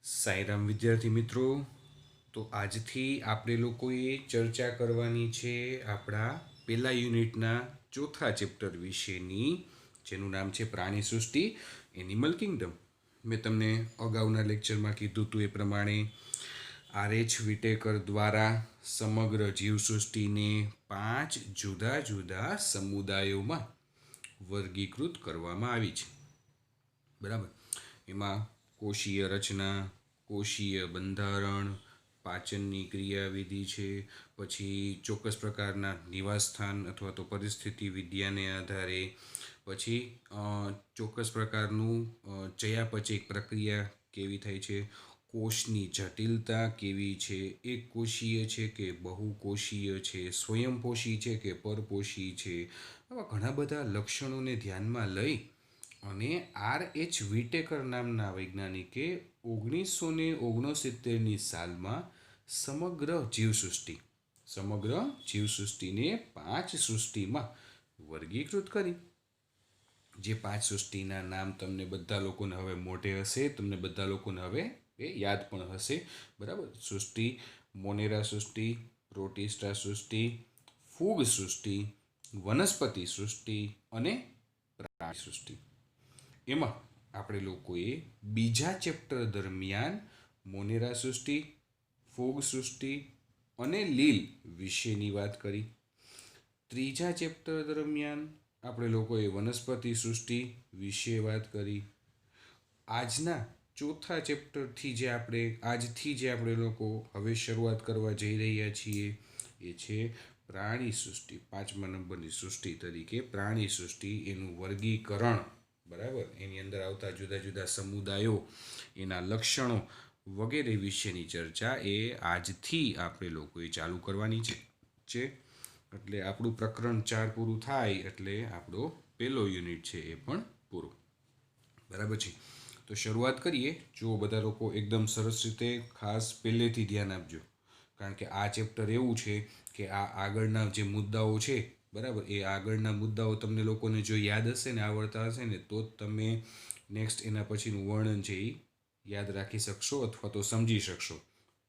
સાઈરામ વિદ્યાર્થી મિત્રો, તો આજથી આપણે લોકોએ ચર્ચા કરવાની છે આપણા પહેલા યુનિટના ચોથા ચેપ્ટર વિશેની, જેનું નામ છે પ્રાણી સૃષ્ટિ, એનિમલ કિંગડમ. મેં તમને અગાઉના લેક્ચરમાં કીધું હતું એ પ્રમાણે આર.એચ. વિટેકર દ્વારા સમગ્ર જીવસૃષ્ટિને 5 જુદા જુદા સમુદાયોમાં વર્ગીકૃત કરવામાં આવી છે. બરાબર. એમાં કોષીય રચના, કોષીય બંધારણ, પાચનની ક્રિયાવિધિ છે, પછી ચોક્કસ પ્રકારના નિવાસસ્થાન અથવા તો પરિસ્થિતિ વિદ્યાને આધારે, પછી ચોક્કસ પ્રકારનું ચયાપચય પ્રક્રિયા કેવી થાય છે, કોષની જટિલતા કેવી છે, એક કોષીય છે કે બહુકોષીય છે, સ્વયંપોષી છે કે પરપોષી છે, આવા ઘણા બધા લક્ષણોને ધ્યાનમાં લઈ અને આર.એચ. વિટેકર નામના વૈજ્ઞાનિકે 1969ની સાલમાં સમગ્ર જીવસૃષ્ટિને 5 સૃષ્ટિમાં વર્ગીકૃત કરી. જે 5 સૃષ્ટિના નામ તમને બધા લોકોને હવે મોઢે હશે, તમને બધા લોકોને હવે એ યાદ પણ હશે. બરાબર. સૃષ્ટિ: મોનેરા સૃષ્ટિ, પ્રોટિસ્ટા સૃષ્ટિ, ફૂગ સૃષ્ટિ, વનસ્પતિ સૃષ્ટિ અને પ્રાણી સૃષ્ટિ. એમાં આપણે લોકોએ બીજા ચેપ્ટર દરમિયાન મોનેરા સૃષ્ટિ, ફૂગ સૃષ્ટિ અને લીલ વિશેની વાત કરી. ત્રીજા ચેપ્ટર દરમિયાન આપણે લોકોએ વનસ્પતિ સૃષ્ટિ વિશે વાત કરી. આજના ચોથા ચેપ્ટરથી આજથી જે આપણે લોકો હવે શરૂઆત કરવા જઈ રહ્યા છીએ એ છે પ્રાણી સૃષ્ટિ. 5મા નંબરની સૃષ્ટિ તરીકે પ્રાણી સૃષ્ટિ, એનું વર્ગીકરણ. બરાબર. એની અંદર આવતા જુદા જુદા સમુદાયો, એના લક્ષણો વગેરે વિશેની ચર્ચા એ આજથી આપણે લોકોએ ચાલુ કરવાની છે. એટલે આપણું પ્રકરણ 4 પૂરું થાય એટલે આપણો પહેલો યુનિટ છે એ પણ પૂરો. બરાબર છે. તો શરૂઆત કરીએ. જો બધા લોકો એકદમ સરસ રીતે ખાસ પહેલેથી ધ્યાન આપજો, કારણ કે આ ચેપ્ટર એવું છે કે આ આગળના જે મુદ્દાઓ છે, બરાબર, એ આગળના મુદ્દાઓ તમને લોકોને જો યાદ હશે ને, આવડતા હશે ને, તો જ તમે નેક્સ્ટ એના પછીનું વર્ણન છે એ યાદ રાખી શકશો અથવા તો સમજી શકશો.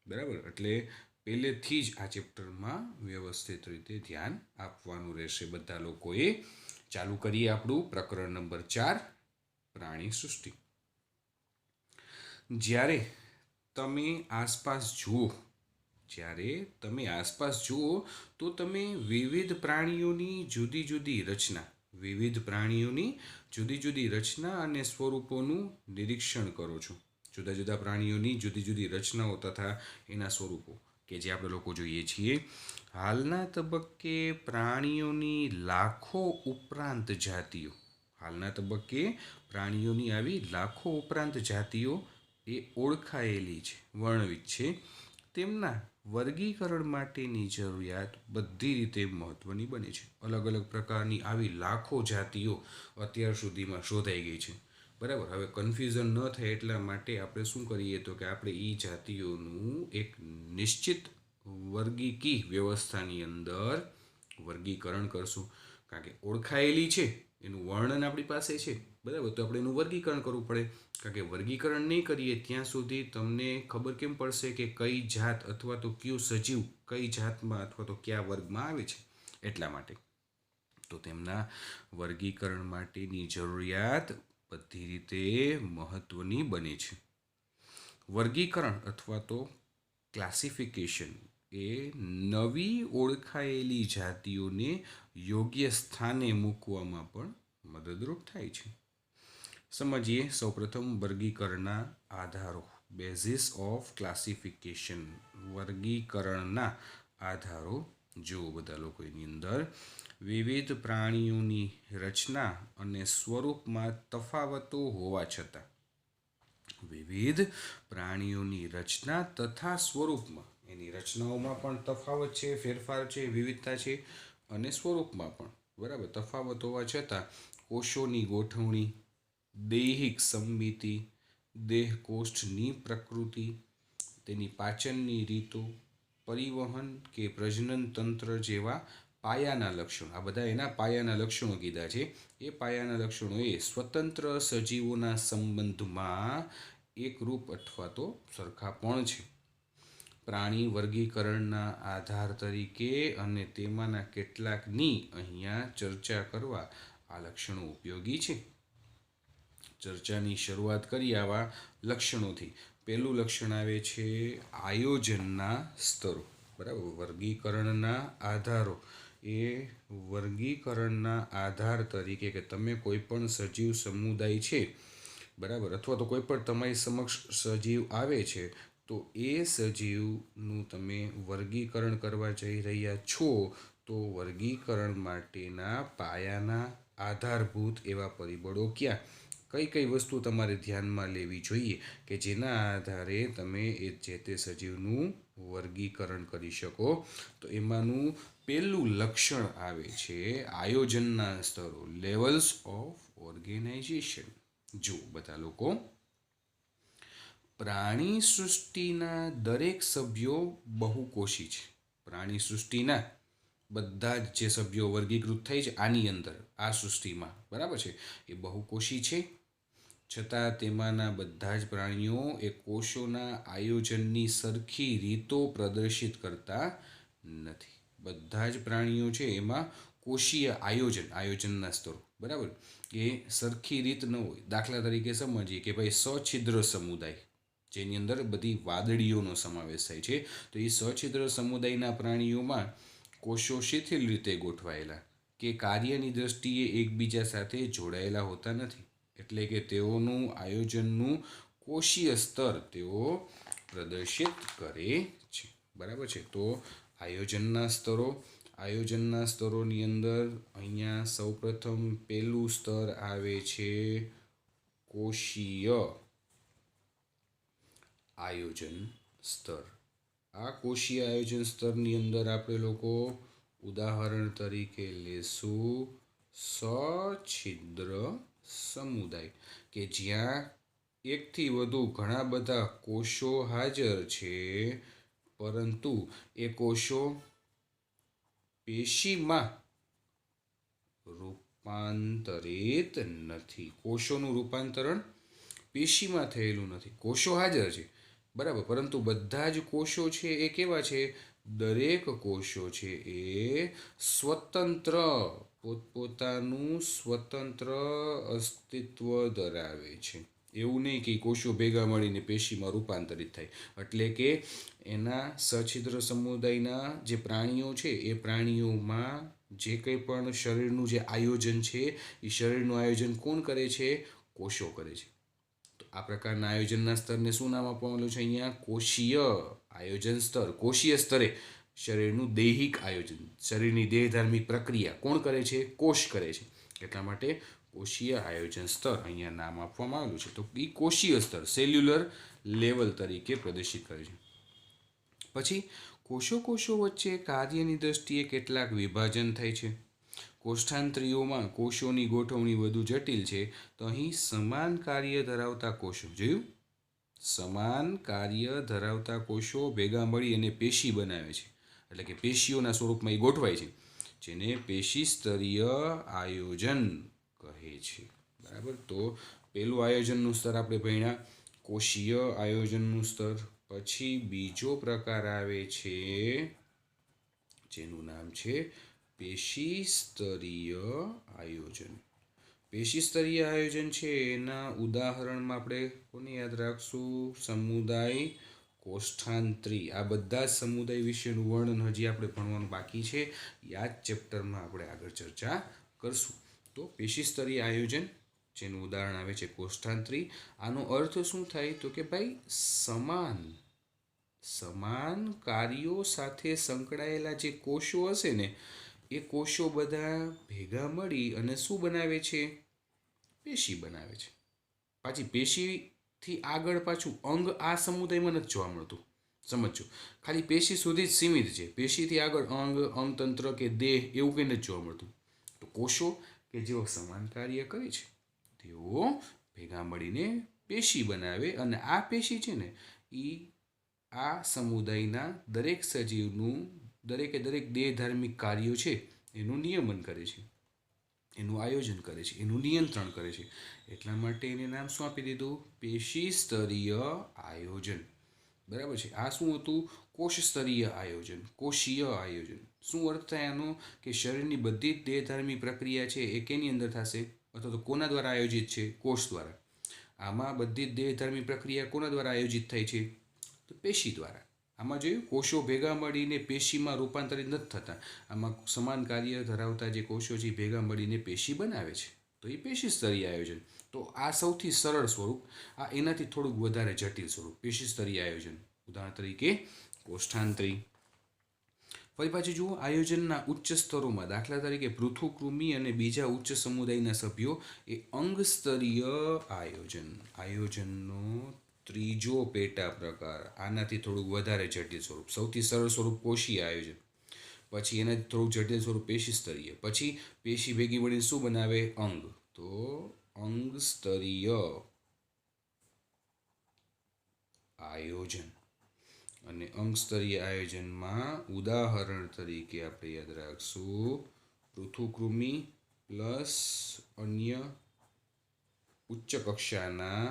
બરાબર. એટલે પહેલેથી જ આ ચેપ્ટરમાં વ્યવસ્થિત રીતે ધ્યાન આપવાનું રહેશે બધા લોકોએ. ચાલુ કરીએ આપણું પ્રકરણ નંબર 4, પ્રાણી સૃષ્ટિ. જ્યારે તમે આસપાસ જુઓ તો તમે વિવિધ પ્રાણીઓની જુદી જુદી રચના અને સ્વરૂપોનું નિરીક્ષણ કરો છો. જુદા જુદા પ્રાણીઓની જુદી જુદી રચનાઓ તથા એના સ્વરૂપો કે જે આપણે લોકો જોઈએ છીએ. હાલના તબક્કે પ્રાણીઓની આવી લાખો ઉપરાંત જાતિઓ એ ઓળખાયેલી છે, વર્ણવિત છે. તેમના વર્ગીકરણ માટેની જરૂરિયાત બધી રીતે મહત્વની બને છે. અલગ અલગ પ્રકારની આવી લાખો જાતિઓ અત્યાર સુધીમાં શોધાઈ ગઈ છે. બરાબર. હવે કન્ફ્યુઝન ન થાય એટલા માટે આપણે શું કરીએ તો કે આપણે એ જાતિઓનું એક નિશ્ચિત વર્ગીકી વ્યવસ્થાની અંદર વર્ગીકરણ કરશું. કારણ કે ઓળખાયેલી છે, એનું વર્ણન આપણી પાસે છે, બરાબર, તો આપણે એનું વર્ગીકરણ કરવું પડે. કારણ કે વર્ગીકરણ નહીં કરીએ ત્યાં સુધી તમને ખબર કેમ પડશે કે કઈ જાત અથવા તો કયું સજીવ કઈ જાતમાં અથવા તો કયા વર્ગમાં આવે છે. એટલા માટે તો તેમના વર્ગીકરણ માટેની જરૂરિયાત બધી રીતે મહત્વની બને છે. વર્ગીકરણ અથવા તો ક્લાસિફિકેશન એ નવી ઓળખાયેલી જાતિઓને યોગ્ય સ્થાને મૂકવામાં પણ મદદરૂપ થાય છે. સમજીએ સૌપ્રથમ વર્ગીકરણના આધારો. Basis of classification. વર્ગીકરણના આધારો જુઓ બધા લોકો. એની અંદર વિવિધ પ્રાણીઓની રચના અને સ્વરૂપમાં તફાવતો હોવા છતાં એની રચનાઓમાં પણ તફાવત છે, ફેરફાર છે, વિવિધતા છે, અને સ્વરૂપમાં પણ, બરાબર, તફાવત હોવા છતાં કોષોની ગોઠવણી, દૈહિક સમમિતિ, દેહકોષ્ઠની પ્રકૃતિ, તેની પાચનની રીતો, પરિવહન કે પ્રજનન તંત્ર જેવા પાયાના લક્ષણો, આ બધા એના પાયાના લક્ષણો કીધા છે. એ પાયાના લક્ષણો એ સ્વતંત્ર સજીવોના સંબંધમાં એકરૂપ અથવા તો સરખા પણ છે. પ્રાણી વર્ગીકરણના આધાર તરીકે અને તેમાંના કેટલાકની અહીંયા ચર્ચા કરવા આ લક્ષણો ઉપયોગી છે. ચર્ચાની શરૂઆત કરી આવા લક્ષણોથી. પહેલું લક્ષણ આવે છે આયોજનના સ્તરો. બરાબર, વર્ગીકરણના આધારો. એ વર્ગીકરણના આધાર તરીકે કે તમે કોઈ પણ સજીવ સમુદાય છે, બરાબર, અથવા તો કોઈ પણ તમારી સમક્ષ સજીવ આવે છે, તો એ સજીવનું તમે વર્ગીકરણ કરવા જઈ રહ્યા છો, તો વર્ગીકરણ માટેના પાયાના આધારભૂત એવા પરિબળો ક્યાં, કઈ કઈ વસ્તુ તમારે ધ્યાનમાં લેવી જોઈએ કે જેના આધારે તમે એ જે તે સજીવનું વર્ગીકરણ કરી શકો. તો એમાંનું પહેલું લક્ષણ આવે છે આયોજનના સ્તરો, લેવલ્સ ઓફ ઓર્ગેનાઇઝેશન. જો બધા લોકો, પ્રાણી સૃષ્ટિના દરેક સભ્યો બહુકોષી છે. પ્રાણી સૃષ્ટિના બધા જ જે સભ્યો વર્ગીકૃત થઈ છે આની અંદર, આ સૃષ્ટિમાં, બરાબર છે, એ બહુકોષી છે. છતાં તેમાંના બધા જ પ્રાણીઓ એ કોષોના આયોજનની સરખી રીતો પ્રદર્શિત કરતા નથી. બધા જ પ્રાણીઓ છે એમાં કોષીય આયોજનના સ્તરો, બરાબર, એ સરખી રીત ન હોય. દાખલા તરીકે સમજીએ કે ભાઈ સછિદ્ર સમુદાય, જેની અંદર બધી વાદળીઓનો સમાવેશ થાય છે, તો એ સછિદ્ર સમુદાયના પ્રાણીઓમાં કોષો શિથિલ રીતે ગોઠવાયેલા કે કાર્યની દ્રષ્ટિએ એકબીજા સાથે જોડાયેલા હોતા નથી. એટલે કે તેઓનું આયોજનનું કોષીય સ્તર તેઓ પ્રદર્શિત કરે છે. બરાબર છે. તો આયોજનના સ્તરોની અંદર અહીંયા સૌપ્રથમ પહેલું સ્તર આવે છે કોષીય આયોજન સ્તર. આ કોષીય આયોજન સ્તરની અંદર આપણે લોકો ઉદાહરણ તરીકે લેશું સછિદ્ર સમુદાય, કે જ્યાં એકથી વધુ ઘણા બધા કોષો હાજર છે, પરંતુ એ કોષો પેશીમાં રૂપાંતરિત નથી. કોષોનું રૂપાંતરણ પેશીમાં થયેલું નથી. કોષો હાજર છે, બરાબર, પરંતુ બધા જ કોષો છે એ કેવા છે, દરેક કોષો છે એ સ્વતંત્ર, પોતપોતાનું સ્વતંત્ર અસ્તિત્વ ધરાવે છે. એવું નહીં કે કોષો ભેગા મળીને પેશીમાં રૂપાંતરિત થાય. એટલે કે એના સછિદ્ર સમુદાયના જે પ્રાણીઓ છે એ પ્રાણીઓમાં જે કંઈ પણ શરીરનું જે આયોજન છે એ શરીરનું આયોજન કોણ કરે છે, કોષો કરે છે. તો આ પ્રકારના આયોજનના સ્તરને શું નામ આપવામાં આવ્યું છે અહીંયા, કોષીય આયોજન સ્તર. કોષીય સ્તરે શરીરનું દૈહિક આયોજન, શરીરની દેહધાર્મિક પ્રક્રિયા કોણ કરે છે, કોષ કરે છે. એટલા માટે કોષીય આયોજન સ્તર અહીંયા નામ આપવામાં આવેલું છે. તો એ કોષીય સ્તર સેલ્યુલર લેવલ તરીકે પ્રદર્શિત કરે છે. પછી કોષો વચ્ચે કાર્યની દ્રષ્ટિએ કેટલાક વિભાજન થાય છે. કોષ્ઠાંત્રીઓમાં કોષોની ગોઠવણી વધુ જટિલ છે. તો અહીં સમાન કાર્ય ધરાવતા કોષો, જોયું, સમાન કાર્ય ધરાવતા કોષો ભેગા મળી અને પેશી બનાવે છે. એટલે કે પેશીઓના સ્વરૂપમાં એ ગોઠવાય છે, જેને પેશી સ્તરીય આયોજન કહે છે. બરાબર. તો પહેલું આયોજનનું સ્તર આપણે ભણ્યા, કોષીય આયોજનનું સ્તર. પછી બીજો પ્રકાર આવે છે જેનું નામ છે પેશી સ્તરીય આયોજન. પેશી સ્તરીય આયોજન છે એના ઉદાહરણમાં આપણે કોને યાદ રાખશું, સમુદાય કોષ્ઠાંત્રી. આ બધા જ સમુદાય વિશેનું વર્ણન હજી આપણે ભણવાનું બાકી છે. યાદ ચેપ્ટરમાં આપણે આગળ ચર્ચા કરશું. તો પેશી સ્તરીય આયોજન જેનું ઉદાહરણ આવે છે કોષ્ઠાંત્રી. આનો અર્થ શું થાય તો કે ભાઈ સમાન કાર્યો સાથે સંકળાયેલા જે કોષો હશે ને એ કોષો બધા ભેગા મળી અને શું બનાવે છે, પેશી બનાવે છે. પાછી પેશીથી આગળ પાછું અંગ આ સમુદાયમાં નથી જોવા મળતું. સમજો, ખાલી પેશી સુધી જ સીમિત છે. પેશીથી આગળ અંગતંત્ર કે દેહ એવું કંઈ નથી જોવા મળતું. તો કોષો કે જેઓ સમાન કાર્ય કરે છે તેઓ ભેગા મળીને પેશી બનાવે અને આ પેશી છે ને એ આ સમુદાયના દરેક સજીવનું દરેકે દરેક દેહ ધાર્મિક કાર્યો છે એનું નિયમન કરે છે. એનું આયોજન કરે છે, એનું નિયંત્રણ કરે છે. એટલા માટે એને નામ શું આપી દીધું? પેશી સ્તરીય આયોજન. બરાબર છે. આ શું હતું? કોષ સ્તરીય આયોજન, કોષીય આયોજન. શું અર્થ થાય આનો? કે શરીરની બધી જ દેહધાર્મી પ્રક્રિયા છે એ કેની અંદર થશે, અથવા તો કોના દ્વારા આયોજિત છે? કોષ દ્વારા. આમાં બધી જ દેહધાર્મી પ્રક્રિયા કોના દ્વારા આયોજિત થાય છે? તો પેશી દ્વારા. આમાં જોયું, કોષો ભેગા મળીને પેશીમાં રૂપાંતરિત નથી થતા. આમાં સમાન કાર્ય ધરાવતા જે કોષો છે ભેગા મળીને પેશી બનાવે છે, તો એ પેશી સ્તરીય આયોજન. તો આ સૌથી સરળ સ્વરૂપ. આ એનાથી થોડુંક વધારે જટિલ સ્વરૂપ, પેશી સ્તરીય આયોજન. ઉદાહરણ તરીકે કોષ્ઠાંતરી. ફરી પાછું જુઓ, આયોજનના ઉચ્ચ સ્તરોમાં દાખલા તરીકે પૃથુકૃમિ અને બીજા ઉચ્ચ સમુદાયના સભ્યો એ અંગ સ્તરીય આયોજન. આયોજનનો ત્રીજો પેટા પ્રકાર, આનાથી થોડુંક વધારે જટિલ સ્વરૂપ. સૌથી સરળ સ્વરૂપ કોષીય આયોજન, પછી એનાથી થોડુંક જટિલ સ્વરૂપ પેશી સ્તરીય, પછી પેશી ભેગી મળીને શું બનાવે? અંગ. તો અંગ સ્તરીય આયોજન. અને અંગ સ્તરીય આયોજનમાં ઉદાહરણ તરીકે આપણે યાદ રાખશું પૃથુકૃમિ પ્લસ અન્ય ઉચ્ચ કક્ષાના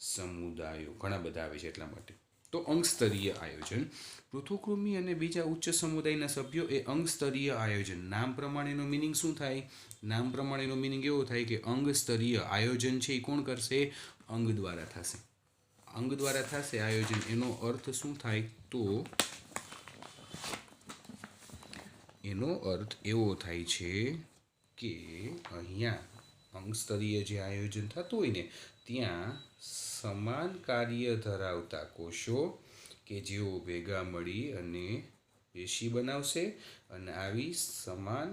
સમુદાયો, ઘણા બધા આવે છે એટલા માટે. તો અંગ સ્તરીય આયોજન. પૃથુકૃમિ અને બીજા ઉચ્ચ સમુદાયના સભ્યો એ અંગ સ્તરીય આયોજન. નામ પ્રમાણેનો મિનિંગ શું થાય? નામ પ્રમાણેનો મિનિંગ એવો થાય કે અંગ સ્તરીય આયોજન છે એ કોણ કરશે? અંગ દ્વારા થશે. અંગ દ્વારા થશે આયોજન. એનો અર્થ શું થાય? તો એનો અર્થ એવો થાય છે કે અહીંયા અંગ સ્તરીય જે આયોજન થતું હોય ને, ત્યાં સમાન કાર્ય ધરાવતા કોષો કે જેઓ ભેગા મળી અને પેશી બનાવશે, અને આવી સમાન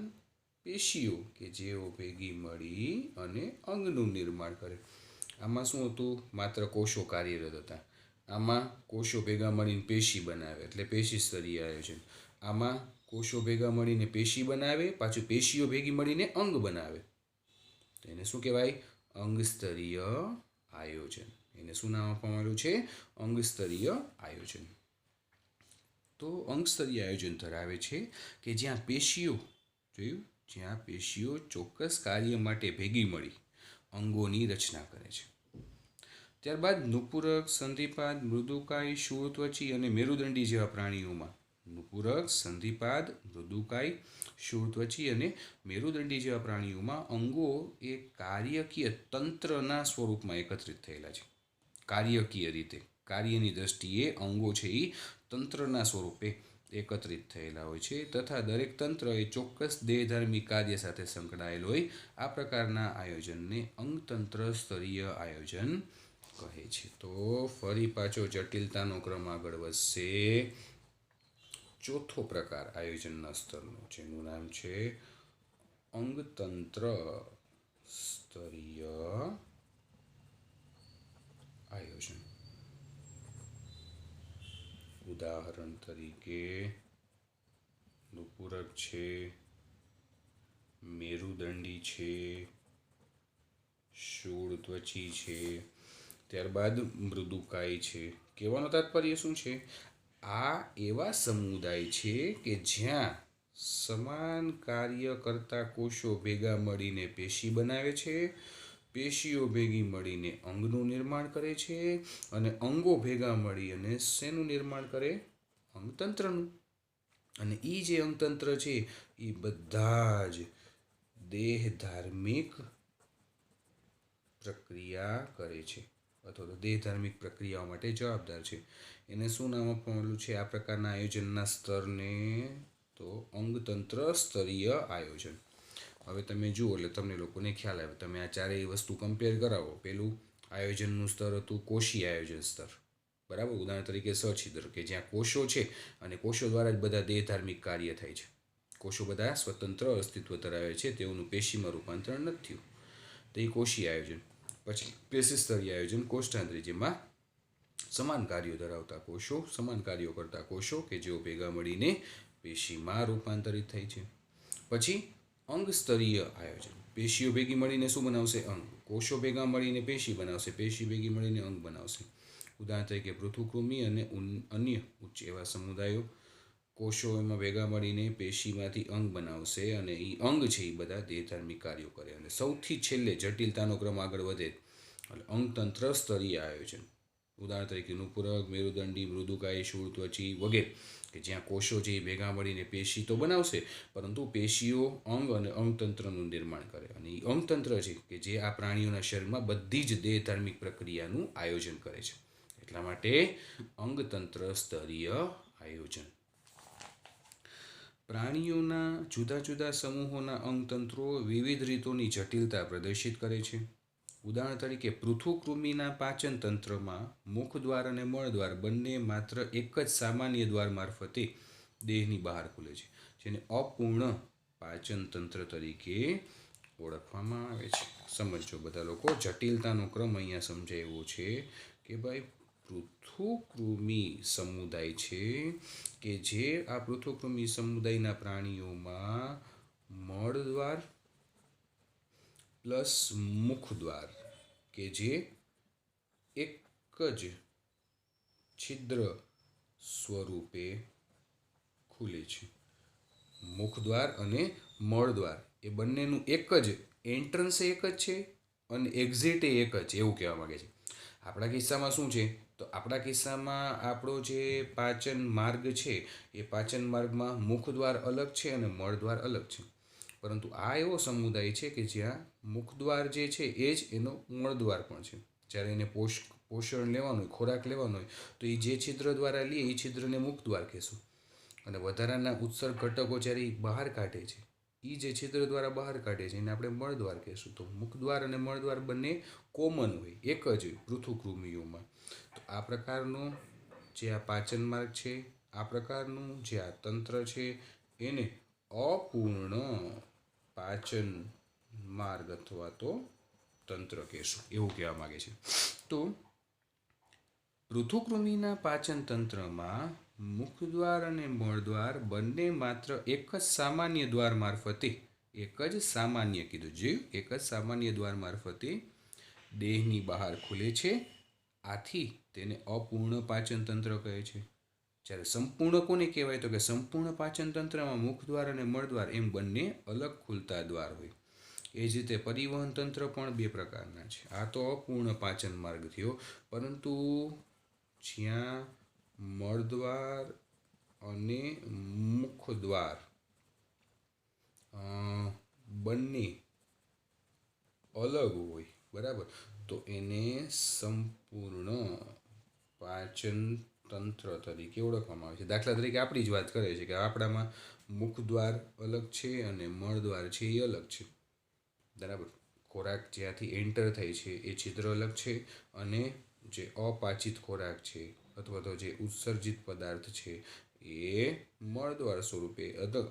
પેશીઓ કે જેઓ ભેગી મળી અને અંગનું નિર્માણ કરે. આમાં શું હતું? માત્ર કોષો કાર્યરત હતા. આમાં કોષો ભેગા મળીને પેશી બનાવે, એટલે પેશી સ્તરીય આયોજન. આમાં કોષો ભેગા મળીને પેશી બનાવે, પાછું પેશીઓ ભેગી મળીને અંગ બનાવે. એને શું કહેવાય? અંગ સ્તરીય આયોજન. એને શું નામ આપવામાં આવ્યું છે? અંગ સ્તરીય આયોજન. તો અંગ સ્તરીય આયોજન ધરાવે છે કે જ્યાં પેશીઓ, જોયું, જ્યાં પેશીઓ ચોક્કસ કાર્ય માટે ભેગી મળી અંગોની રચના કરે છે. ત્યારબાદ નુપુરક, સંધિપાદ, મૃદુકાય, શૂળત્વચી અને મેરુદંડી જેવા પ્રાણીઓમાં, નુપુરક, સંધિપાદ, મૃદુકાય, શૂળત્વચી અને મેરુદંડી જેવા પ્રાણીઓમાં અંગો એ કાર્યકીય તંત્રના સ્વરૂપમાં એકત્રિત થયેલા છે. કાર્યકીય રીતે, કાર્યની દ્રષ્ટિએ અંગો છે એ તંત્રના સ્વરૂપે એકત્રિત થયેલા હોય છે, તથા દરેક તંત્ર એ ચોક્કસ દેહધાર્મિક કાર્ય સાથે સંકળાયેલ હોય. આ પ્રકારના આયોજનને અંગતંત્ર સ્તરીય આયોજન કહે છે. તો ફરી પાછો જટિલતાનો ક્રમ આગળ વધશે. ચોથો પ્રકાર આયોજનના સ્તરનો, જેનું નામ છે અંગતંત્ર સ્તરીય આયોજન. ઉદાહરણ તરીકે નુપુરક છે, મેરુદંડી છે, શૂળત્વચી છે, ત્યારબાદ મૃદુકાય છે. કહેવાનો તાત્પર્ય શું છે? આ એવા સમુદાય છે કે જ્યાં સમાન કાર્ય કરતા કોષો ભેગા મળીને પેશી બનાવે છે, પેશીઓ ભેગી મળીને અંગનું નિર્માણ કરે છે, અને અંગો ભેગા મળી અને શેનું નિર્માણ કરે? અંગતંત્રનું. અને એ જે અંગતંત્ર છે એ બધા જ દેહ ધાર્મિક પ્રક્રિયા કરે છે, અથવા તો દેહ ધાર્મિક પ્રક્રિયાઓ માટે જવાબદાર છે. એને શું નામ આપવામાં આવેલું છે આ પ્રકારના આયોજનના સ્તરને? તો અંગતંત્ર સ્તરીય આયોજન. હવે તમે જુઓ એટલે તમને લોકોને ખ્યાલ આવે. તમે આ ચારેય વસ્તુ કમ્પેર કરાવો. પેલું આયોજનનું સ્તર હતું કોષીય આયોજન સ્તર, બરાબર. ઉદાહરણ તરીકે સછિદ્ર, કે જ્યાં કોષો છે અને કોષો દ્વારા જ બધા દેહ ધાર્મિક કાર્ય થાય છે. કોષો બધા સ્વતંત્ર અસ્તિત્વ ધરાવે છે, તેઓનું પેશીમાં રૂપાંતર નથી થયું. તો એ કોષીય આયોજન. પછી પેશી સ્તરીય આયોજન કોષ્ઠાંતરી, જેમાં સમાન કાર્યો ધરાવતા કોષો, સમાન કાર્યો કરતા કોષો કે જેઓ ભેગા મળીને પેશીમાં રૂપાંતરિત થાય છે. પછી અંગ સ્તરીય આયોજન, પેશીઓ ભેગી મળીને શું બનાવશે? અંગ. કોષો ભેગા મળીને પેશી બનાવશે, પેશી ભેગી મળીને અંગ બનાવશે. ઉદાહરણ તરીકે પૃથુકૃમિ અને અન્ય ઉચ્ચ એવા સમુદાયો. કોષો એમાં ભેગા મળીને પેશીમાંથી અંગ બનાવશે અને એ અંગ છે એ બધા દેહધાર્મિક કાર્યો કરે. અને સૌથી છેલ્લે જટિલતાનો ક્રમ આગળ વધે એટલે અંગતંત્ર સ્તરીય આયોજન. ઉદાહરણ તરીકે નુપુરક, મેરુદંડી, મૃદુકાય, શૂળ, ત્વચી વગેરે કે જ્યાં કોષો છે એ ભેગા મળીને પેશી તો બનાવશે, પરંતુ પેશીઓ અંગ અને અંગતંત્રનું નિર્માણ કરે. અને એ અંગતંત્ર છે કે જે આ પ્રાણીઓના શરીરમાં બધી જ દેહધાર્મિક પ્રક્રિયાનું આયોજન કરે છે. એટલા માટે અંગતંત્ર સ્તરીય આયોજન. પ્રાણીઓના જુદા જુદા સમૂહોના અંગતંત્રો વિવિધ રીતોની જટિલતા પ્રદર્શિત કરે છે. ઉદાહરણ તરીકે પૃથુકૃમિના પાચન તંત્રમાં મુખદ્વાર અને મળદ્વાર બંને માત્ર એક જ સામાન્ય દ્વાર મારફતે દેહની બહાર ખુલે છે, જેને અપૂર્ણ પાચન તંત્ર તરીકે ઓળખવામાં આવે છે. સમજો બધા લોકો, જટિલતાનો ક્રમ અહીંયા સમજાવ્યો છે કે ભાઈ પૃથુકૃમિ સમુદાય છે કે જે આ પૃથુકૃમિ સમુદાયના પ્રાણીઓમાં મળદ્વાર પ્લસ મુખદ્વાર કે જે એક જ છિદ્ર સ્વરૂપે ખુલે છે. મુખદ્વાર અને મળદ્વાર એ બંનેનું એક જ એન્ટ્રન્સ એક જ છે અને એક્ઝિટ એક જ, એવું કહેવા માગે છે. આપણા કિસ્સામાં શું છે, તો આપણા કિસ્સામાં આપણો જે પાચન માર્ગ છે એ પાચન માર્ગમાં મુખદ્વાર અલગ છે અને મળદ્વાર અલગ છે. પરંતુ આ એવો સમુદાય છે કે જ્યાં મુખદ્વાર જે છે એ જ એનો મળદ્વાર પણ છે. જ્યારે એને પોષણ લેવાનું હોય, ખોરાક લેવાનો હોય, તો એ જે છિદ્ર દ્વારા લે એ છિદ્રને મુખદ્વાર કહેશું. અને વધારાના ઉત્સર્ગ ઘટકો જ્યારે એ બહાર કાઢે છે, એ જે છિદ્ર દ્વારા બહાર કાઢે છે એને આપણે મળદ્વાર કહેશું. તો મુખદ્વાર અને મળદ્વાર બંને કોમન હોય, એક જ હોય પૃથુકૃમિઓમાં. તો આ પ્રકારનું જે આ પાચન માર્ગ છે, આ પ્રકારનું જે આ તંત્ર છે એને અપૂર્ણ પાચન માર્ગ અથવા તો તંત્ર કહેશું, એવું કહેવા માગે છે. તો પૃથુકૃમિના પાચન તંત્રમાં મુખદ્વાર અને મળદ્વાર બંને માત્ર એક જ સામાન્ય દ્વાર મારફતે, એક જ સામાન્ય કીધું જે એક જ સામાન્ય દ્વાર મારફતે દેહની બહાર ખુલે છે. આથી તેને અપૂર્ણ પાચન તંત્ર કહે છે. જ્યારે સંપૂર્ણ કોને કહેવાય, તો કે સંપૂર્ણ પાચન તંત્રમાં મુખદ્વાર અને મળદ્વાર એમ બંને અલગ ખુલતા દ્વાર હોય. એ જ રીતે પરિવહન તંત્ર પણ બે પ્રકારના છે. આ તો અપૂર્ણ પાચન માર્ગ થયો, પરંતુ જ્યાં મળદ્વાર અને મુખદ્વાર બંને અલગ હોય, બરાબર, તો એને સંપૂર્ણ પાચન તંત્ર તરીકે ઓળખવામાં આવે છે. દાખલા તરીકે આપણી જ વાત કરે છે કે આપણામાં મુખદ્વાર અલગ છે અને મળદ્વાર છે એ અલગ છે, બરાબર. ખોરાક જ્યાંથી એન્ટર થાય છે એ છિદ્ર અલગ છે અને જે અપાચિત ખોરાક છે અથવા તો જે ઉત્સર્જિત પદાર્થ છે એ મળદ્વાર સ્વરૂપે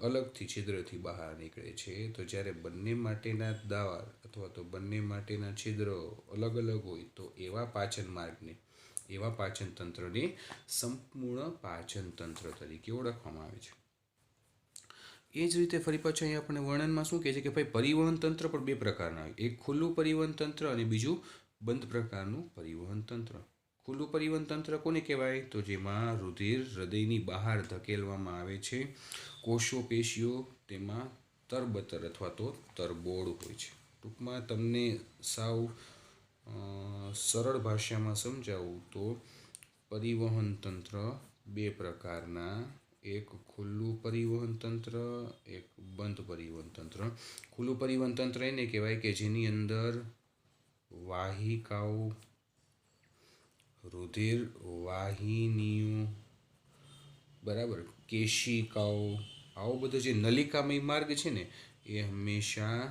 અલગથી છિદ્રથી બહાર નીકળે છે. તો જ્યારે બંને માટેના દ્વાર અથવા તો બંને માટેના છિદ્રો અલગ અલગ હોય તો એવા પાચન માર્ગને, એવા પાચન તંત્રને સંપૂર્ણ પાચન તંત્ર તરીકે ઓળખવામાં આવે છે. એ જ રીતે ફરી પાછું અહીં આપણને વર્ણનમાં શું કહે છે કે ભાઈ પરિવહન તંત્ર પણ બે પ્રકારના હોય. એક ખુલ્લું પરિવહન તંત્ર અને બીજું બંધ પ્રકારનું પરિવહન તંત્ર. ખુલ્લું પરિવહન તંત્ર કોને કહેવાય, તો જેમાં રુધિર હૃદયની બહાર ધકેલવામાં આવે છે. કોષો, પેશીઓ તેમાં તરબતર અથવા તો તરબોળ હોય છે. ટૂંકમાં તમને સાવ સરળ ભાષામાં સમજાવું તો પરિવહન તંત્ર બે પ્રકારના, એક ખુલ્લું પરિવહન તંત્ર, એક બંધ પરિવહન તંત્ર. ખુલ્લું પરિવહન તંત્ર એને કહેવાય કે જેની અંદર વાહિકાઓ, રુધિર વાહિનીઓ, બરાબર, કેશિકાઓ, આવો બધો જે નલિકામય માર્ગ છે ને એ હંમેશા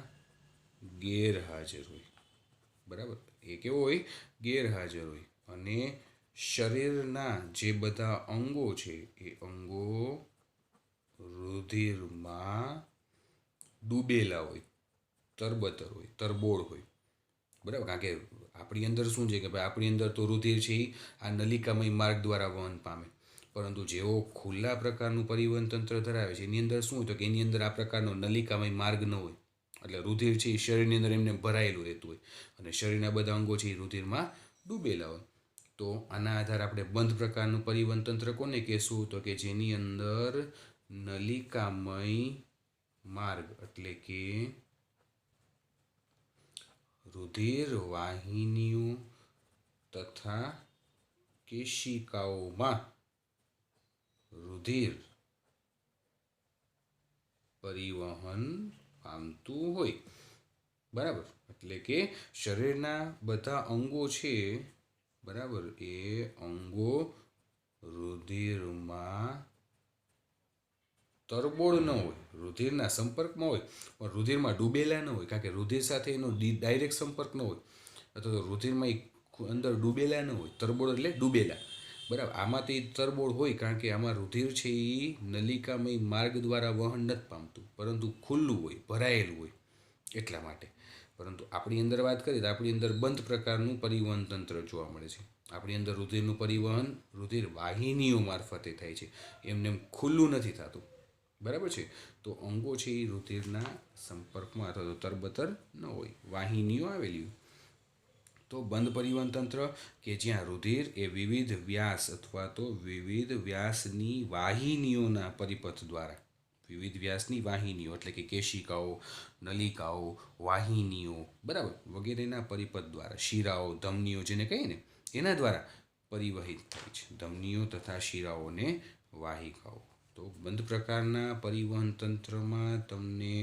ગેરહાજર હોય, બરાબર. એ કેવો હોય, ગેરહાજર હોય. અને શરીરના જે બધા અંગો છે એ અંગો રુધિરમાં ડૂબેલા હોય, તરબતર હોય, તરબોળ હોય, બરાબર. કારણ કે આપણી અંદર શું છે કે ભાઈ આપણી અંદર તો રુધિર છે એ આ નલિકામય માર્ગ દ્વારા વહન પામે, પરંતુ જેઓ ખુલ્લા પ્રકારનું પરિવહન તંત્ર ધરાવે છે એની અંદર શું હોય તો કે એની અંદર આ પ્રકારનો નલિકામય માર્ગ ન હોય. એટલે રુધિર છે એ શરીરની અંદર એમને ભરાયેલું રહેતું હોય અને શરીરના બધા અંગો છે એ રુધિરમાં ડૂબેલા હોય. તો આના આધારે આપણે બંધ પ્રકારનું પરિવહન તંત્ર કોને કહેશું? તો કે જેની અંદર નલિકામય માર્ગ એટલે કે રુધિર વાહિનીઓ તથા કેશિકાઓમાં રુધિર પરિવહન પામતું હોય. બરાબર, એટલે કે શરીરના બધા અંગો છે, બરાબર, એ અંગો રુધિરમાં તરબોળ ન હોય, રુધિરના સંપર્કમાં હોય પણ રુધિરમાં ડૂબેલા ન હોય, કારણ કે રુધિર સાથે એનો ડાયરેક્ટ સંપર્ક ન હોય, અથવા તો રુધિરમાં અંદર ડૂબેલા ન હોય. તરબોળ એટલે ડૂબેલા. બરાબર, આમાં તે તરબોળ હોય કારણ કે આમાં રુધિર છે એ નલિકામય માર્ગ દ્વારા વહન નથી પામતું, પરંતુ ખુલ્લું હોય, ભરાયેલું હોય, એટલા માટે. પરંતુ આપણી અંદર વાત કરીએ તો આપણી અંદર બંધ પ્રકારનું પરિવહન તંત્ર જોવા મળે છે. આપણી અંદર રુધિરનું પરિવહન રુધિર વાહિનીઓ મારફતે થાય છે, એમને એમ ખુલ્લું નથી થતું. બરાબર છે. તો અંગો છે એ રુધિરના સંપર્કમાં અથવા તો તરબતર ન હોય, વાહિનીઓ આવેલી હોય. તો બંધ પરિવહન તંત્ર કે જ્યાં રુધિર એ વિવિધ વ્યાસ અથવા તો વિવિધ વ્યાસની વાહિનીઓના પરિપથ દ્વારા, વિવિધ વ્યાસની વાહિનીઓ એટલે કે કેશિકાઓ, નલિકાઓ, વાહિનીઓ, બરાબર, વગેરેના પરિપથ દ્વારા, શિરાઓ, ધમનીઓ જેને કહીએ ને, એના દ્વારા પરિવહિત થાય છે. ધમનીઓ તથા શિરાઓને વાહિકાઓ. તો બંધ પ્રકારના પરિવહન તંત્રમાં તમને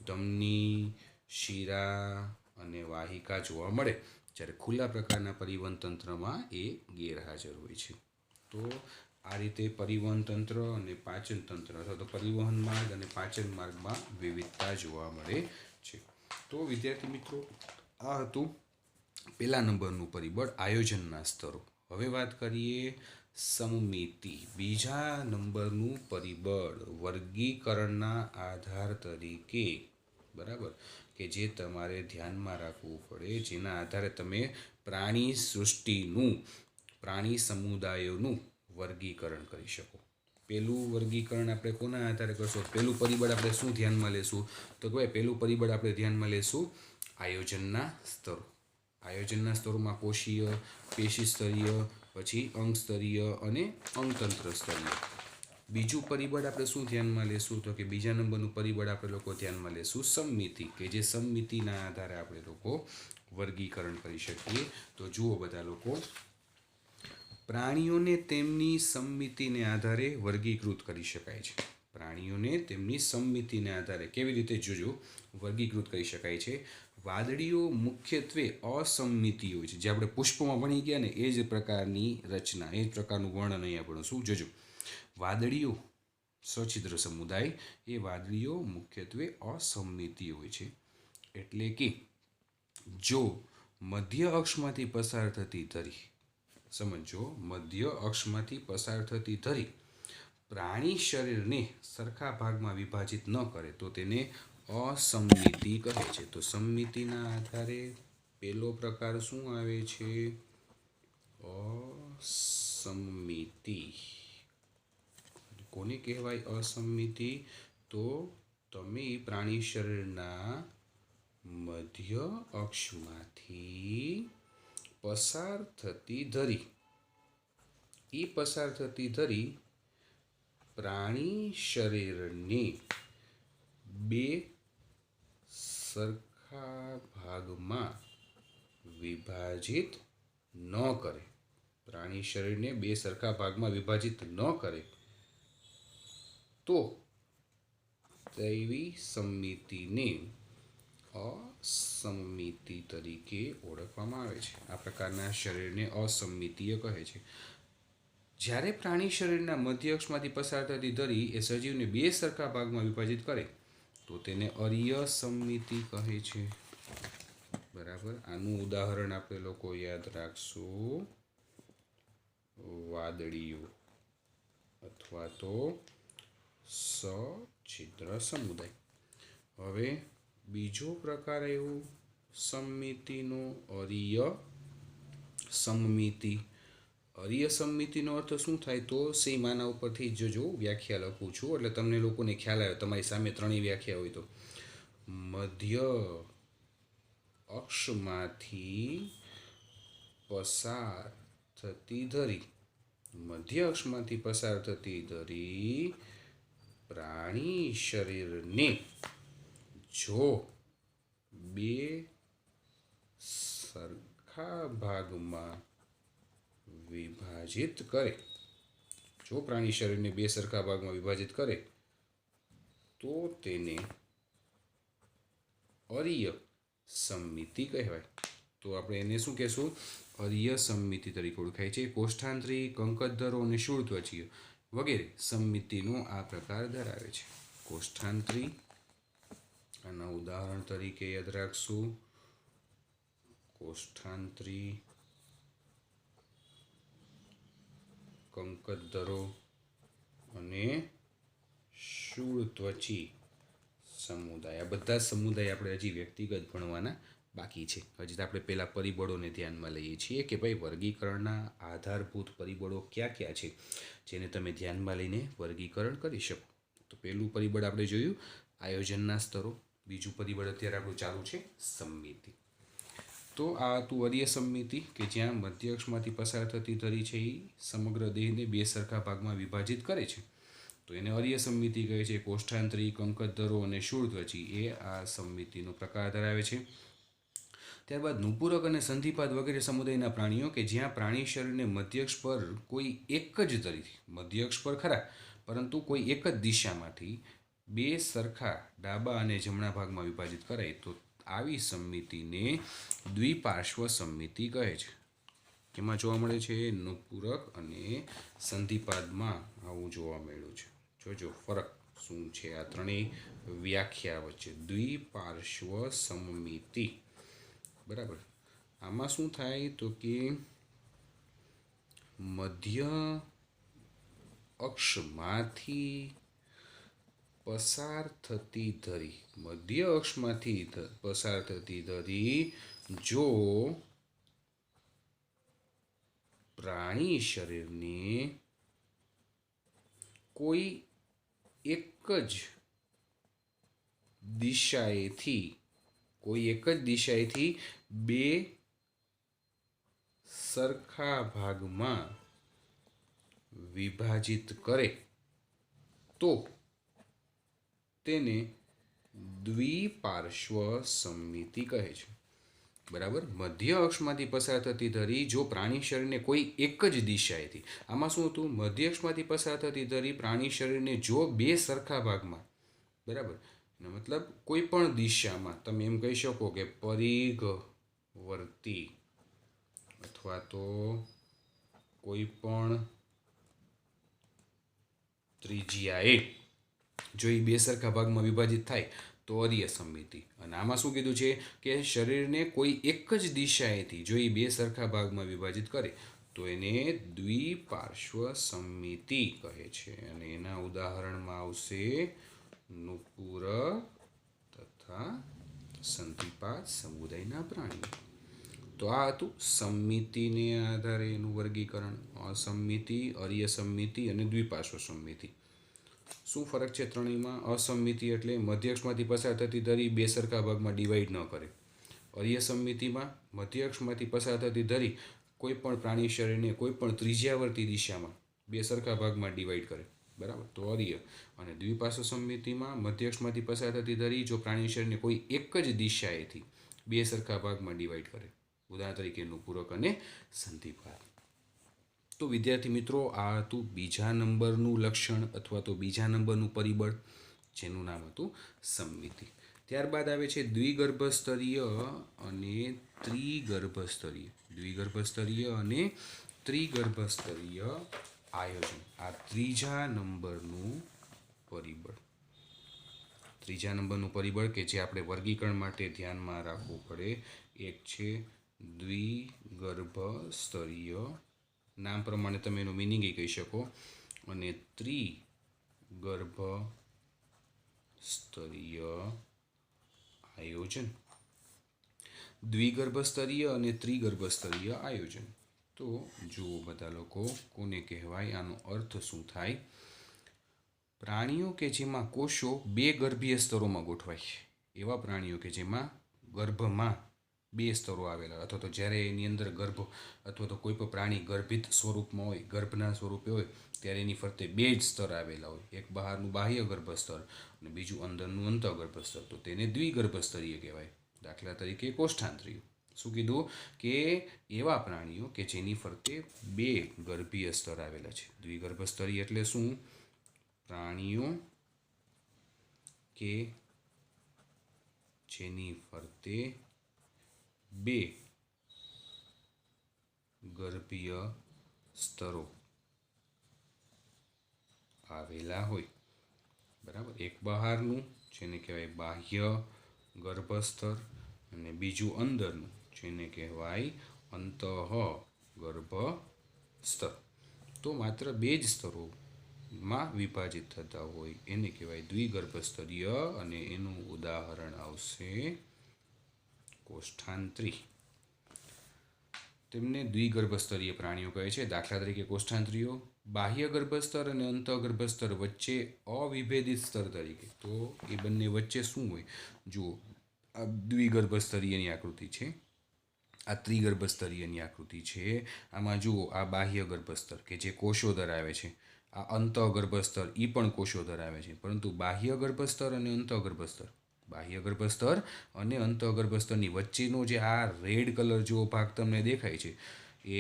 ધમની, શિરા અને વાહિકા જોવા મળે, જ્યારે ખુલ્લા પ્રકારના પરિવહન તંત્રમાં એ ગેરહાજર હોય છે. તો આ રીતે પરિવહન તંત્ર અને પાચન તંત્ર અથવા તો પરિવહન માર્ગ અને પાચન માર્ગમાં વિવિધતા જોવા મળે છે. તો વિદ્યાર્થી મિત્રો, આ હતું પહેલા નંબરનું પરિબળ, આયોજનના સ્તરો. હવે વાત કરીએ સમમિતિ, બીજા નંબરનું પરિબળ, વર્ગીકરણના આધાર તરીકે. બરાબર, કે જે તમારે ધ્યાનમાં રાખવું પડે, જેના આધારે તમે પ્રાણી સૃષ્ટિનું, પ્રાણી સમુદાયોનું વર્ગીકરણ કરી શકો. પહેલું વર્ગીકરણ આપણે કોના આધારે કરશું? પહેલું પરિબળ આપણે શું ધ્યાનમાં લેશું? તો કે ભાઈ પહેલું પરિબળ આપણે ધ્યાનમાં લેશું આયોજનના સ્તરો. આયોજનના સ્તરોમાં કોષીય, પેશી સ્તરીય, પછી અંગ સ્તરીય અને અંગતંત્ર સ્તરીય. બીજું પરિબળ આપણે શું ધ્યાનમાં લેશું? તો કે બીજા નંબરનું પરિબળ આપણે લોકો ધ્યાનમાં લેશું સમમિતિ, કે જે સમમિતિના આધારે આપણે લોકો વર્ગીકરણ કરી શકીએ. તો જુઓ બધા લોકો, પ્રાણીઓને તેમની સમમિતિને આધારે વર્ગીકૃત કરી શકાય છે. પ્રાણીઓને તેમની સમમિતિને આધારે કેવી રીતે જોજો વર્ગીકૃત કરી શકાય છે? વાદળીઓ મુખ્યત્વે અસમમિતિ હોય છે, જે આપણે પુષ્પમાં ભણી ગયા ને એ જ પ્રકારની રચના, એ જ પ્રકારનું વર્ણન અહીંયા ભણીશું. જોજો, વાદળીઓ સછિદ્ર સમુદાય, એ વાદળીઓ મુખ્યત્વે અસમમિતિ હોય છે. એટલે કે જો મધ્ય અક્ષમાંથી પસાર થતી ધરી, સમજો, મધ્ય અક્ષમાંથી પસાર થતી ધરી પ્રાણી શરીરને સરખા ભાગમાં વિભાજિત ન કરે તો તેને અસમમિતિ કહે છે. તો સમમિતિના આધારે પહેલો પ્રકાર શું આવે છે? અસમમિતિ. કોને કહેવાય અસમમિતિ? તો તમે પ્રાણી શરીરના મધ્ય અક્ષમાંથી પસાર થતી ધરી, એ પસાર થતી ધરી પ્રાણી શરીરને બે સરખા ભાગમાં વિભાજિત ન કરે, પ્રાણી શરીરને બે સરખા ભાગમાં વિભાજિત ન કરે તો તેવી સમમિતિને અસમમિતિ તરીકે ઓળખવામાં આવે છે. આ પ્રકારના શરીરને અસમમિતિય કહે છે. જ્યારે પ્રાણી શરીરના મધ્ય અક્ષમાંથી પસાર થતી ધરી એ સજીવને બે સરખા ભાગમાં વિભાજિત કરે તો તેને અરીય સમમિતિ કહે છે. બરાબર, આનું ઉદાહરણ આપણે લોકો યાદ રાખશું, વાદળીઓ અથવા તો સછિદ્ર સમુદાય. હવે બીજો પ્રકાર એવું સમમિતિનો અરીય સમમિતિ. અરીય સમમિતિનો અર્થ શું થાય? તો સેમ આના ઉપરથી જો વ્યાખ્યા લખું છું એટલે તમને લોકોને ખ્યાલ આવે. તમારી સામે ત્રણેય વ્યાખ્યા હોય તો મધ્ય અક્ષમાંથી પસાર થતી ધરી, મધ્ય અક્ષમાંથી પસાર થતી ધરી પ્રાણી શરીરને જો બે સરખા ભાગમાં વિભાજિત કરે, જો પ્રાણી શરીરને બે સરખા ભાગમાં વિભાજિત કરે તો તેને અરીય સમમિતિ કહેવાય. તો આપણે એને શું કહેશું? અરીય સમમિતિ તરીકે ઓળખાય છે. કોષ્ઠાંતરી, કંકતધરો અને શૂળત્વચીય વગેરે સમમિતિનો આ પ્રકાર ધરાવે છે. કોષ્ઠાંતરી, આના ઉદાહરણ તરીકે યાદ રાખશું, કોષ્ઠાંતરી, કંકતધરો અને શૂળત્વચી સમુદાય. આ બધા સમુદાય આપણે હજી વ્યક્તિગત ભણવાના બાકી છે. હજી તો આપણે પહેલાં પરિબળોને ધ્યાનમાં લઈએ છીએ કે ભાઈ વર્ગીકરણના આધારભૂત પરિબળો કયા કયા છે જેને તમે ધ્યાનમાં લઈને વર્ગીકરણ કરી શકો. તો પહેલું પરિબળ આપણે જોયું આયોજનના સ્તરો. બીજું પરિબળ અત્યારે આપણું ચાલુ છે સમમિતિ. તો આ હતું અરીય સમમિતિ કે જ્યાં મધ્ય અક્ષમાંથી પસાર થતી ધરી છે એ સમગ્ર દેહને બે સરખા ભાગમાં વિભાજિત કરે છે, તો એને અરીય સમમિતિ કહે છે. કોષ્ઠાંતરી, કંકતધરો અને શૂળત્વચી એ આ સમમિતિનો પ્રકાર ધરાવે છે. ત્યારબાદ નુપુરક અને સંધિપાદ વગેરે સમુદાયના પ્રાણીઓ કે જ્યાં પ્રાણી શરીરને મધ્યક્ષ પર કોઈ એક જ ધરીથી, મધ્યક્ષ પર ખરા પરંતુ કોઈ એક જ દિશામાંથી બે સરખા ડાબા અને જમણા ભાગમાં વિભાજિત કરાય તો આવી સમમિતિને દ્વિપાર્શ્વ સમમિતિ કહે છે. એમાં જોવા મળે છે નુપુરક અને સંધિપાદમાં આવું જોવા મળ્યું છે. જોજો ફરક શું છે આ ત્રણેય વ્યાખ્યા વચ્ચે. દ્વિપાર્શ્વ સમમિતિ, બરાબર. આમાં શું થાય તો કે મધ્ય અક્ષમાંથી પસાર થતી ધરી, મધ્ય અક્ષમાંથી પસાર થતી ધરી જો પ્રાણી શરીરને કોઈ એક જ દિશાએથી બે સરખા ભાગમાં વિભાજિત કરે તો તેને દ્વિપાર્શ્વ સમમિતિ કહે છે. બરાબર. મધ્ય અક્ષમાંથી પસાર થતી ધરી જો પ્રાણી શરીરને કોઈ એક જ દિશાએથી, આમાં શું હતું? મધ્ય અક્ષમાંથી પસાર થતી ધરી પ્રાણી શરીરને જો બે સરખા ભાગમાં, બરાબર, મતલબ કોઈ પણ દિશામાં, તમે એમ કહી શકો કે પરિઘવર્તી અથવા તો કોઈ પણ ત્રિજ્યાએ જો એ બે સરખા ભાગમાં વિભાજિત થાય તો અરીય સમમિતિ. અને આમાં શું કીધું છે કે શરીરને કોઈ એક જ દિશાએથી જો એ બે સરખા ભાગમાં વિભાજિત કરે તો એને દ્વિપાર્શ્વ સમમિતિ કહે છે. અને એના ઉદાહરણમાં આવશે નુપુરક તથા સંધિપાદ સમુદાયના પ્રાણીઓ. તો આ હતું સમમિતિને આધારે એનું વર્ગીકરણ. અસમમિતિ, અરીય સમમિતિ અને દ્વિપાર્શ્વ સમમિતિ. શું ફરક છે ત્રણેયમાં? અસમમિતિ એટલે મધ્યક્ષમાંથી પસાર થતી ધરી બે સરખા ભાગમાં ડિવાઈડ ન કરે. અરીય સમમિતિમાં મધ્યક્ષમાંથી પસાર થતી ધરી કોઈ પણ પ્રાણી શરીરને કોઈ પણ ત્રિજ્યાવર્તી દિશામાં બે સરખા ભાગમાં ડિવાઈડ કરે, બરાબર, તો અરીય. અને દ્વિપાર્શ્વ સમમિતિમાં મધ્યક્ષમાંથી પસાર થતી ધરી જો પ્રાણી શરીરને કોઈ એક જ દિશાએથી બે સરખા ભાગમાં ડિવાઈડ કરે, ઉદાહરણ તરીકે નુપુરક અને સંધિપાદ. તો વિદ્યાર્થી મિત્રો, આ હતું બીજા નંબરનું લક્ષણ અથવા તો બીજા નંબરનું પરિબળ જેનું નામ હતું સમમિતિ. ત્યારબાદ આવે છે દ્વિગર્ભસ્તરીય અને ત્રિગર્ભસ્તરીય. દ્વિગર્ભસ્તરીય અને ત્રિગર્ભસ્તરીય આયોજન. આ ત્રીજા નંબરનું પરિબળ. ત્રીજા નંબરનું પરિબળ કે જે આપણે વર્ગીકરણ માટે ધ્યાનમાં રાખવું પડે, એક છે દ્વિગર્ભસ્તરીય, નામ પ્રમાણે તમે એનું મિનિંગ એ કહી શકો, અને ત્રિગર્ભસ્તરીય આયોજન. દ્વિગર્ભસ્તરીય અને ત્રિગર્ભસ્તરીય આયોજન. તો જુઓ બધા લોકો, કોને કહેવાય, આનો અર્થ શું થાય? પ્રાણીઓ કે જેમાં કોષો બે ગર્ભીય સ્તરોમાં ગોઠવાય, એવા પ્રાણીઓ કે જેમાં ગર્ભમાં બે સ્તરો આવેલા, અથવા તો જ્યારે એની અંદર ગર્ભ અથવા તો કોઈ પણ પ્રાણી ગર્ભિત સ્વરૂપમાં હોય, ગર્ભના સ્વરૂપે હોય, ત્યારે એની ફરતે બે જ સ્તર આવેલા હોય, એક બહારનું બાહ્ય ગર્ભસ્તર અને બીજું અંદરનું અંતઃગર્ભસ્તર. તો તેને દ્વિગર્ભસ્તરીય કહેવાય. દાખલા તરીકે કોષ્ઠાંત્રીય. શું કીધું કે એવા પ્રાણીઓ કે જેની ફરતે બે ગર્ભીય સ્તર આવેલા છે. દ્વિગર્ભસ્તરીય એટલે શું? પ્રાણીઓ કે જેની ફરતે બે ગર્ભીય સ્તરો આવેલા હોય. બરાબર. એક બહારનું જેને કહેવાય બાહ્ય ગર્ભસ્તર અને બીજું અંદરનું જેને કહેવાય અંતઃગર્ભસ્તર. તો માત્ર બે જ સ્તરોમાં વિભાજિત થતા હોય એને કહેવાય દ્વિગર્ભસ્તરીય, અને એનું ઉદાહરણ આવશે કોષ્ઠાંત્રી. તેમને દ્વિગર્ભસ્તરીય પ્રાણીઓ કહે છે. દાખલા તરીકે કોષ્ઠાંત્રીઓ બાહ્ય ગર્ભસ્તર અને અંતઃગર્ભસ્તર વચ્ચે અવિભેદિત સ્તર તરીકે. તો એ બંને વચ્ચે શું હોય? જુઓ, આ દ્વિગર્ભસ્તરીયની આકૃતિ છે, આ ત્રિગર્ભસ્તરીયની આકૃતિ છે. આમાં જુઓ, આ બાહ્ય ગર્ભસ્તર કે જે કોષો ધરાવે છે, આ અંતઃગર્ભસ્તર એ પણ કોષો ધરાવે છે. પરંતુ બાહ્ય ગર્ભસ્તર અને અંતઃગર્ભસ્તર, બાહ્ય ગર્ભસ્તર અને અંતઃગર્ભસ્તરની વચ્ચેનો જે આ રેડ કલર જેવો ભાગ તમને દેખાય છે, એ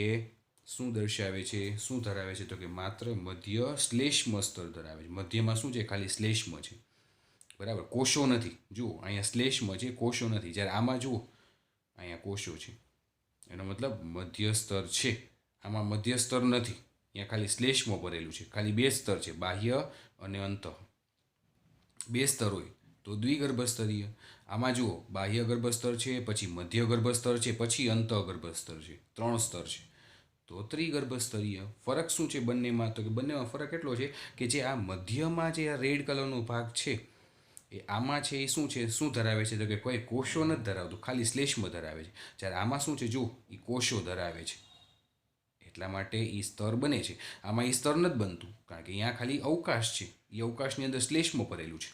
શું દર્શાવે છે, શું ધરાવે છે? તો કે માત્ર મધ્ય શ્લેષ્મ સ્તર ધરાવે છે. મધ્યમાં શું છે? ખાલી શ્લેષ્મ છે. બરાબર, કોષો નથી. જુઓ, અહીંયા શ્લેષ્મ છે, કોષો નથી. જ્યારે આમાં જુઓ, અહીંયા કોષો છે, એનો મતલબ મધ્ય સ્તર છે. આમાં મધ્ય સ્તર નથી, અહીંયા ખાલી શ્લેષ્મ ભરેલું છે. ખાલી બે સ્તર છે, બાહ્ય અને અંતઃ. બે સ્તર હોય તો દ્વિગર્ભસ્તરીય. આમાં જુઓ, બાહ્ય ગર્ભસ્તર છે, પછી મધ્ય ગર્ભસ્તર છે, પછી અંતઃગર્ભસ્તર છે, ત્રણ સ્તર છે, તો ત્રિગર્ભસ્તરીય. ફરક શું છે બંનેમાં? તો કે બંનેમાં ફરક એટલો છે કે જે આ મધ્યમાં જે આ રેડ કલરનો ભાગ છે, એ આમાં છે, એ શું છે, શું ધરાવે છે? તો કે કોઈ કોષો નથી ધરાવતું, ખાલી શ્લેષ્મ ધરાવે છે. જ્યારે આમાં શું છે? જુઓ, એ કોષો ધરાવે છે. એટલા માટે એ સ્તર બને છે. આમાં એ સ્તર નથી બનતું, કારણ કે અહીંયા ખાલી અવકાશ છે, એ અવકાશની અંદર શ્લેષ્મ ભરેલું છે.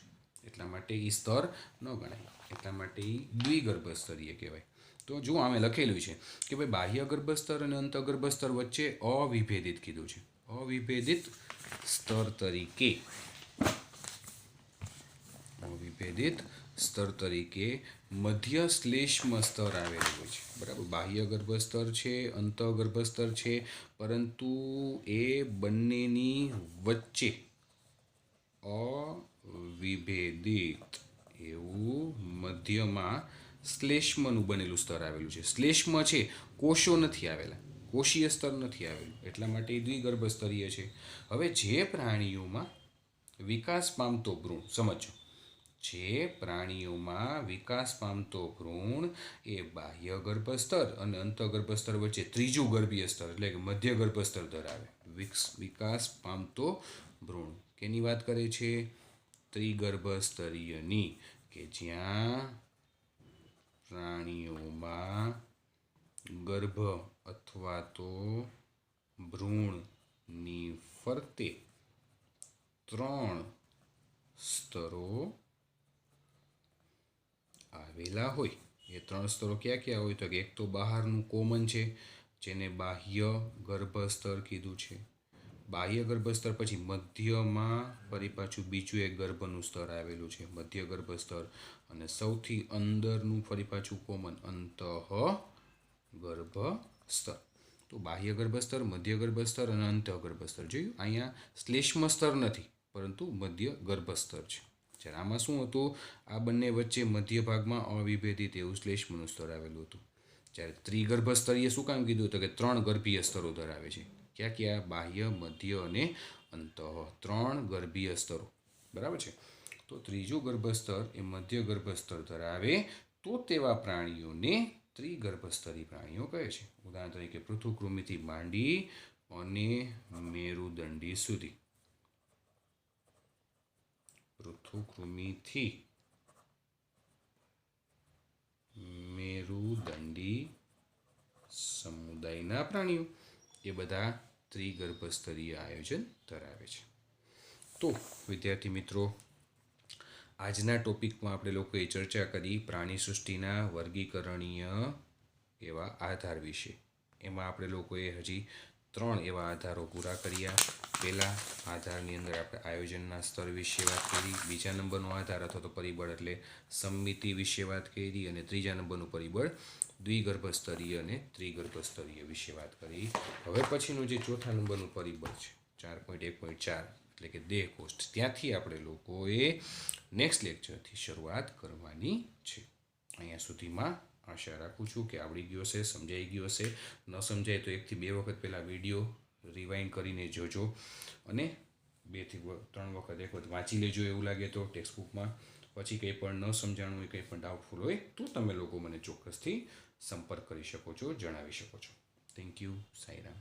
એટલા માટે એ સ્તર ન ગણાય. એટલા માટે એ દ્વિગર્ભસ્તરીય કહેવાય. તો જુઓ, આમે લખેલું છે કે ભાઈ બાહ્ય ગર્ભસ્તર અને અંતઃગર્ભસ્તર વચ્ચે અવિભેદિત કીધું છે. અવિભેદિત સ્તર તરીકે, અવિભેદિત સ્તર તરીકે મધ્ય શ્લેષ્મ સ્તર આવેલું હોય છે. બરાબર, બાહ્ય ગર્ભસ્તર છે, અંતઃગર્ભસ્તર છે, પરંતુ એ બંનેની વચ્ચે અવિભેદિત એવું મધ્યમાં શ્લેષ્મનું બનેલું સ્તર આવેલું છે. શ્લેષ્મ છે, કોષો નથી આવેલા, કોષીય સ્તર નથી આવેલું. એટલા માટે એ દ્વિગર્ભસ્તરીય છે. હવે જે પ્રાણીઓમાં વિકાસ પામતો ભ્રૂણ, સમજો, જે પ્રાણીઓમાં વિકાસ પામતો ભ્રૂણ એ બાહ્ય ગર્ભસ્તર અને અંતઃગર્ભસ્તર વચ્ચે ત્રીજું ગર્ભીય સ્તર એટલે કે મધ્ય ગર્ભસ્તર ધરાવે. વિકાસ પામતો ભ્રૂણ કેની વાત કરે છે? ત્રિગર્ભસ્તરીયની, કે જ્યાં પ્રાણીઓમાં ગર્ભ અથવા તો ભ્રૂણની ફરતે ત્રણ સ્તરો આવેલા હોય. એ ત્રણ સ્તરો ક્યાં ક્યાં હોય? તો કે એક તો બહારનું કોમન છે, જેને બાહ્ય ગર્ભસ્તર કીધું છે. બાહ્ય ગર્ભસ્તર પછી મધ્યમાં ફરી પાછું બીજું એક ગર્ભનું સ્તર આવેલું છે, મધ્ય ગર્ભસ્તર. અને સૌથી અંદરનું ફરી પાછું કોમન, અંતઃગર્ભસ્તર. તો બાહ્ય ગર્ભસ્તર, મધ્ય ગર્ભસ્તર અને અંતઃગર્ભસ્તર. જોયું, અહીંયા શ્લેષ્મ સ્તર નથી, પરંતુ મધ્ય ગર્ભસ્તર છે. જ્યારે આમાં શું હતું? આ બંને વચ્ચે મધ્ય ભાગમાં અવિભેદિત એવું શ્લેષ્મનું સ્તર આવેલું હતું. જ્યારે ત્રિગર્ભસ્તરીય શું કામ કીધું? તો કે ત્રણ ગર્ભીય સ્તરો ધરાવે છે. ક્યાં ક્યાં? બાહ્ય, મધ્ય અને અંતઃ. ત્રણ ગર્ભીય સ્તરો. બરાબર છે. તો ત્રીજું ગર્ભસ્તર એ મધ્ય ગર્ભસ્તર ધરાવે તો તેવા પ્રાણીઓને ત્રિગર્ભસ્તરી પ્રાણીઓ કહે છે. ઉદાહરણ તરીકે પૃથુકૃમિથી માંડી અને મેરુદંડી સુધી. પૃથુકૃમિથી મેરુદંડી સમુદાયના પ્રાણીઓ એ બધા ત્રિગર્ભસ્તરીય આયોજન ધરાવે છે. તો વિદ્યાર્થી મિત્રો, આજના ટોપિકમાં આપણે લોકોએ ચર્ચા કરી પ્રાણી સૃષ્ટિના વર્ગીકરણીય એવા આધાર વિશે. એમાં આપણે લોકોએ હજી 3 એવા આધારો પૂરા કર્યા. પહેલા આધારની અંદર આપણે આયોજનના સ્તર વિશે વાત કરી, બીજા નંબરનો આધાર અથવા તો પરિબળ એટલે સમમિતિ વિશે વાત કરી, અને ત્રીજા નંબરનું પરિબળ દ્વિગર્ભ સ્તરીય અને ત્રિગર્ભ સ્તરીય વિશે વાત કરી. હવે પછીનું જે ચોથા નંબરનું પરિબળ છે 4.1.4 એટલે કે દેહ કોષ્ઠ, ત્યાંથી આપણે લોકોએ નેક્સ્ટ લેક્ચરથી શરૂઆત કરવાની છે. અહીંયા સુધીમાં આશા રાખું છું કે આવડી ગયો હશે, સમજાઈ ગયો હશે. ન સમજાય તો 1 થી 2 વખત પહેલાં વિડીયો રિવાઇન્ડ કરીને જોજો, અને 2 થી 3 વખત એક વખત વાંચી લેજો એવું લાગે તો ટેક્સ્ટબુકમાં. પછી કંઈ પણ ન સમજાણું હોય, કંઈ પણ ડાઉટફુલ હોય તો તમે લોકો મને ચોક્કસથી સંપર્ક કરી શકો છો, જણાવી શકો છો. Thank you. સાઈરામ.